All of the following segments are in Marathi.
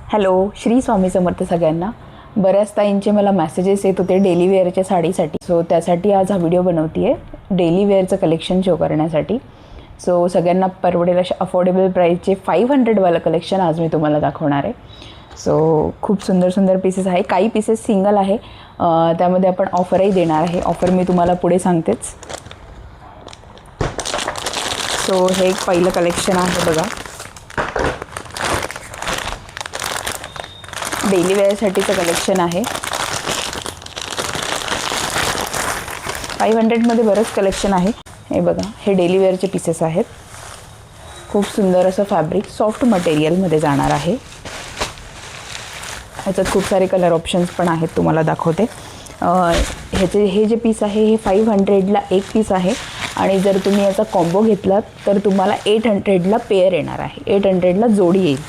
हॅलो, श्री स्वामी समर्थ सगळ्यांना. बऱ्याच ताईंचे मला मेसेजेस येत होते डेली वेअरच्या साडीसाठी. सो त्यासाठी आज हा व्हिडिओ बनवते आहे, डेली वेअरचं कलेक्शन शो करण्यासाठी. सो सगळ्यांना परवडेल अशा अफोर्डेबल प्राईसचे 500वालं कलेक्शन आज मी तुम्हाला दाखवणार आहे. सो खूप सुंदर सुंदर पीसेस आहे. काही पीसेस सिंगल आहे, त्यामध्ये आपण ऑफरही देणार आहे. ऑफर मी तुम्हाला पुढे सांगतेच. सो हे एक पहिलं कलेक्शन आहे बघा, डेली वेअरसाठीचं कलेक्शन आहे. 500मध्ये बरंच कलेक्शन आहे. हे बघा, हे डेली वेअरचे पीसेस आहेत. खूप सुंदर असं फॅब्रिक सॉफ्ट मटेरियलमध्ये जाणार आहे. ह्याच्यात खूप सारे कलर ऑप्शन्स पण आहेत, तुम्हाला दाखवते. हे जे पीस आहे हे 500ला एक पीस आहे आणि जर तुम्ही याचा कॉम्बो घेतलात तर तुम्हाला 800ला पेअर येणार आहे. 800ला जोडी येईल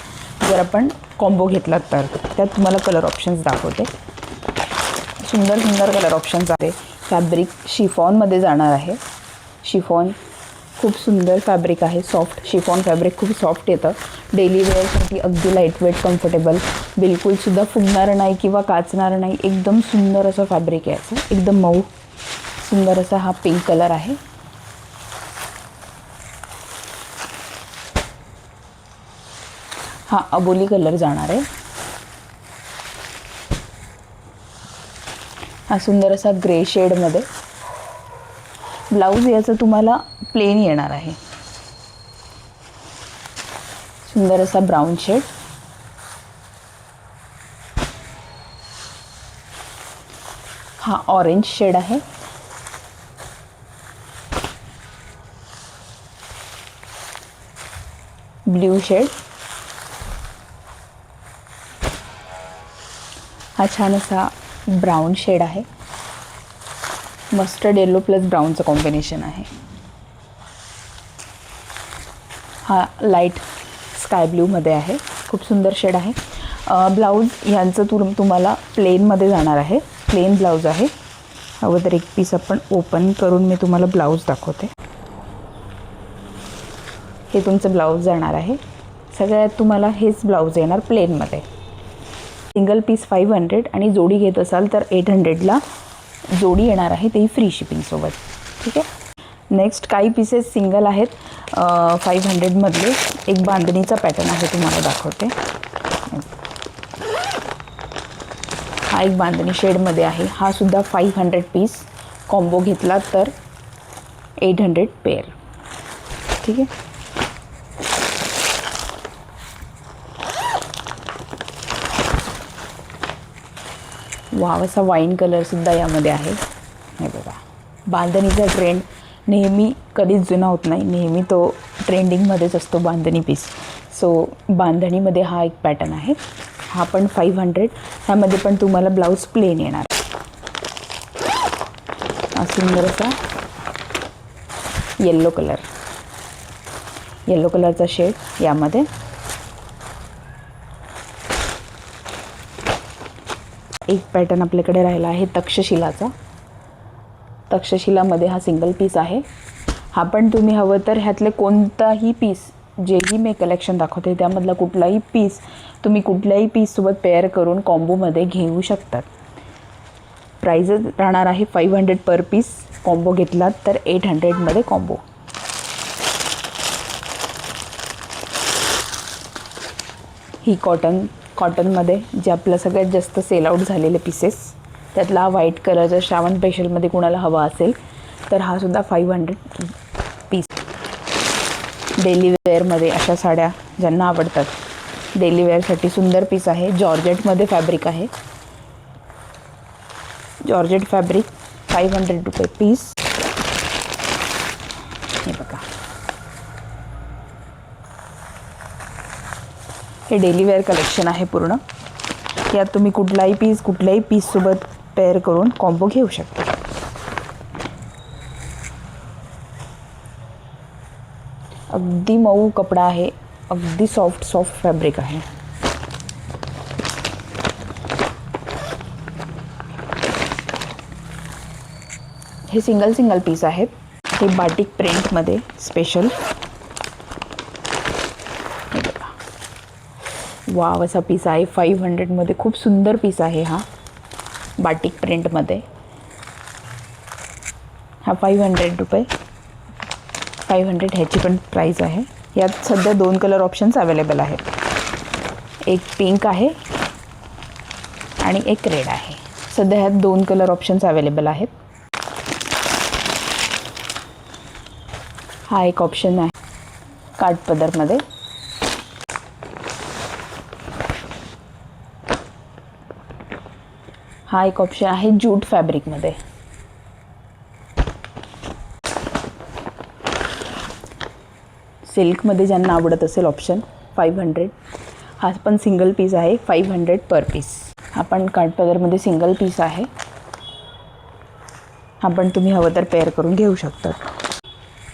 जर आपण कॉम्बो घेतलात तर. त्यात तुम्हाला कलर ऑप्शन्स दाखवते. सुंदर सुंदर कलर ऑप्शन्स आहे. फॅब्रिक शिफॉनमध्ये जाणार आहे. शिफॉन खूप सुंदर फॅब्रिक आहे. सॉफ्ट शिफॉन फॅब्रिक खूप सॉफ्ट येतं. डेली वेअरसाठी अगदी लाईटवेट, कम्फर्टेबल, बिलकुलसुद्धा फुगणारं नाही किंवा काचणारं नाही. एकदम सुंदर असं फॅब्रिक आहे याचं, एकदम मऊ. सुंदर असा हा पिंक कलर आहे. हा अबोली कलर जाणार आहे. हा सुंदर असा ग्रे शेडमध्ये. ब्लाऊज याचं तुम्हाला प्लेन येणार आहे. सुंदर असा ब्राऊन शेड. हा ऑरेंज शेड आहे. Blue shade. हा छान असा ब्राऊन शेड आहे. मस्टर्ड येलो प्लस ब्राऊनचं कॉम्बिनेशन आहे. हा लाईट स्काय ब्ल्यूमध्ये आहे. खूप सुंदर शेड आहे. ब्लाऊज ह्यांचं तुम्हाला प्लेनमध्ये जाणार आहे. प्लेन ब्लाऊज आहे. हवं तर एक पीस आपण ओपन करून मी तुम्हाला ब्लाऊज दाखवते. हे तुमचं ब्लाऊज जाणार आहे. सगळ्यात तुम्हाला हेच ब्लाऊज येणार प्लेनमध्ये. सिंगल पीस 500 आणि जोडी घेत असाल तर 800ला जोडी येणार आहे, तेही फ्री शिपिंगसोबत. ठीक आहे. नेक्स्ट काही पीसेस सिंगल आहेत 500मधले. एक बांधणीचा पॅटर्न आहे, तुम्हाला दाखवते. हा एक बांधणी शेडमध्ये आहे. हा सुद्धा 500 पीस. कॉम्बो घेतला तर 800 पेअर. ठीक आहे. वाव, असा वाईन कलरसुद्धा यामध्ये आहे. हे बघा, बांधणीचा ट्रेंड नेहमी कधीच जुना होत नाही. नेहमी तो ट्रेंडिंगमध्येच असतो बांधणी पीस. सो बांधणीमध्ये हा एक पॅटर्न आहे. हा पण 500. ह्यामध्ये पण तुम्हाला ब्लाऊज प्लेन येणार. हा सुंदर असा येल्लो कलर, येल्लो कलरचा शेड यामध्ये. एक पॅटर्न आपल्याकडे राहिला आहे तक्षशिलाचा. तक्षशिलामध्ये हा सिंगल पीस आहे. हा पण तुम्ही हवं तर ह्यातले कोणताही पीस, जेही मी कलेक्शन दाखवते त्यामधला कुठलाही पीस तुम्ही कुठल्याही पीससोबत पेअर करून कॉम्बोमध्ये घेऊ शकतात. प्राइजेस राहणार आहे 500 पर पीस. कॉम्बो घेतलात तर 800मध्ये कॉम्बो. ही कॉटनमध्ये जे आपलं सगळ्यात जास्त सेल आउट झालेले पीसेस, त्यातला हा व्हाईट कलर जर श्रावण स्पेशलमध्ये कुणाला हवा असेल तर हा सुद्धा 500 पीस. डेली वेअरमध्ये अशा साड्या ज्यांना आवडतात, डेली वेअरसाठी सुंदर पीस आहे. जॉर्जेटमध्ये फॅब्रिक आहे. जॉर्जेट फॅब्रिक 500 रुपये पीस. हे बघा, हे डेली वेअर कलेक्शन आहे पूर्ण. यात तुम्ही कुठल्याही पीससोबत पेअर करून कॉम्बो घेऊ शकता. अगदी मऊ कपडा आहे. अगदी सॉफ्ट फॅब्रिक आहे. हे सिंगल पीस आहेत. हे बाटिक प्रिंटमध्ये स्पेशल. वाव असा पीस आहे 500मध्ये. खूप सुंदर पीस आहे हा, बाटिक प्रिंटमध्ये. हा 500 रुपये, 500 ह्याची पण प्राईस आहे. यात सध्या 2 कलर ऑप्शन्स अवेलेबल आहेत. एक पिंक आहे आणि एक रेड आहे. सध्या ह्यात 2 कलर ऑप्शन्स अवेलेबल आहेत. हा एक ऑप्शन आहे काठपदरमध्ये. हा एक ऑप्शन आहे ज्यूट फॅब्रिकमध्ये. सिल्कमध्ये ज्यांना आवडत असेल ऑप्शन 500. हा पण सिंगल पीस आहे, 500 पर पीस. हा पण काठपदरमध्ये सिंगल पीस आहे. हा पण तुम्ही हवं तर पेअर करून घेऊ शकता.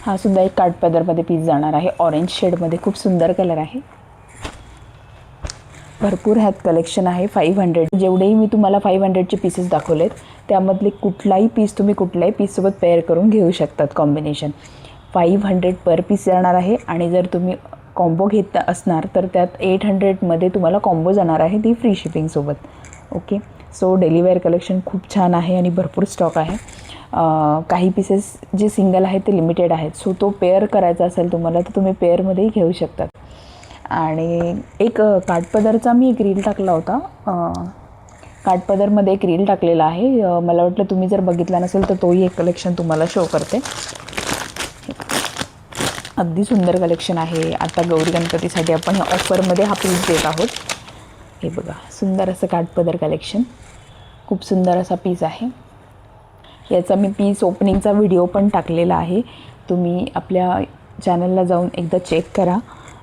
हा सुद्धा एक काठपदरमध्ये पीस जाणार आहे, ऑरेंज शेडमध्ये. खूप सुंदर कलर आहे. भरपूर ह्यात कलेक्शन आहे. 500 जेवढेही मी तुम्हाला 500चे पीसेस दाखवलेत त्यामधले कुठलाही पीस तुम्ही कुठल्याही पीससोबत पेअर करून घेऊ शकतात. कॉम्बिनेशन 500 पर पीस जाणार आहे. आणि जर तुम्ही कॉम्बो घेत असणार तर त्यात 800मध्ये तुम्हाला कॉम्बो जाणार आहे, ती फ्री शिपिंगसोबत. ओके, सो डेलीवेअर कलेक्शन खूप छान आहे आणि भरपूर स्टॉक आहे. काही पीसेस जे सिंगल आहेत ते लिमिटेड आहेत. सो तो पेअर करायचा असेल तुम्हाला तर तुम्ही पेअरमध्येही घेऊ शकतात. आणि एक काठपदरचा मी एक रील टाकला होता. काठपदरमध्ये एक रील टाकलेला आहे. मला वाटलं तुम्ही जर बघितला नसेल तर तोही एक कलेक्शन तुम्हाला शो करते. अगदी सुंदर कलेक्शन आहे. आता गौरी गणपतीसाठी आपण ह्या ऑफरमध्ये हा पीस देत आहोत. हे बघा, सुंदर असं काठपदर कलेक्शन. खूप सुंदर असा पीस आहे. याचा मी पीस ओपनिंगचा व्हिडिओ पण टाकलेला आहे. तुम्ही आपल्या चॅनलला जाऊन एकदा चेक करा.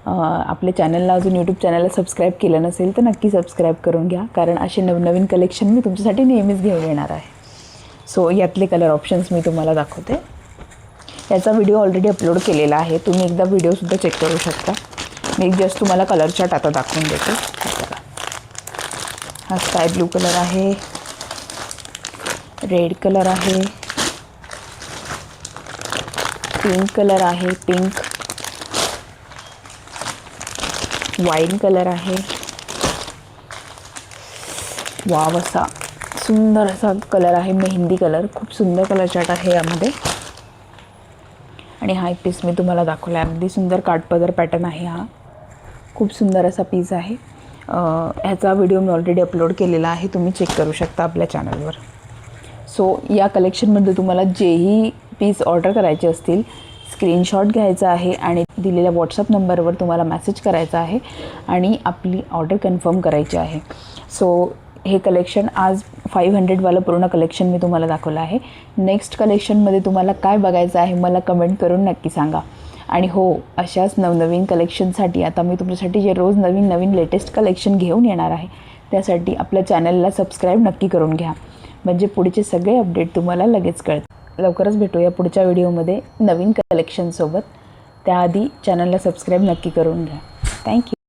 आपल्या चॅनलला अजून यूट्यूब चॅनलला सबस्क्राईब केलं नसेल तर नक्की सबस्क्राईब करून घ्या, कारण असे नवनवीन कलेक्शन मी तुमच्यासाठी नेहमीच घेऊन येणार आहे. सो यातले कलर ऑप्शन्स मी तुम्हाला दाखवते. याचा व्हिडिओ ऑलरेडी अपलोड केलेला आहे, तुम्ही एकदा व्हिडिओसुद्धा चेक करू शकता. मी जस्ट तुम्हाला कलर चार्ट आता दाखवून देते. हा स्काय ब्लू कलर आहे, रेड कलर आहे, पिंक कलर आहे, पिंक, वाईन कलर आहे. वाव असा सुंदर असा कलर आहे, मेहंदी कलर. खूप सुंदर कलर चार्ट आहे यामध्ये. आणि हा एक पीस मी तुम्हाला दाखवला आहे. अगदी सुंदर काठपदर पॅटर्न आहे हा. खूप सुंदर असा पीस आहे. ह्याचा व्हिडिओ मी ऑलरेडी अपलोड केलेला आहे, तुम्ही चेक करू शकता आपल्या चॅनलवर. सो या कलेक्शनमध्ये तुम्हाला जेही पीस ऑर्डर करायचे असतील, स्क्रीनशॉट घ्यायचा आहे आणि दिलेल्या व्हॉट्सअप नंबरवर तुम्हाला मेसेज करायचा आहे आणि आपली ऑर्डर कन्फर्म करायची आहे. सो हे कलेक्शन आज 500वालं पूर्ण कलेक्शन मी तुम्हाला दाखवलं आहे. नेक्स्ट कलेक्शनमध्ये तुम्हाला काय बघायचं आहे मला कमेंट करून नक्की सांगा. आणि हो, अशाच नवनवीन कलेक्शनसाठी आता मी तुमच्यासाठी जे रोज नवीन नवीन लेटेस्ट कलेक्शन घेऊन येणार आहे त्यासाठी आपल्या चॅनलला सबस्क्राईब नक्की करून घ्या, म्हणजे पुढचे सगळे अपडेट तुम्हाला लगेच कळतील. लवकरच भेटूया पुढच्या व्हिडिओमध्ये नवीन कलेक्शनसोबत. त्याआधी चॅनलला सबस्क्राईब नक्की करून घ्या. थँक्यू.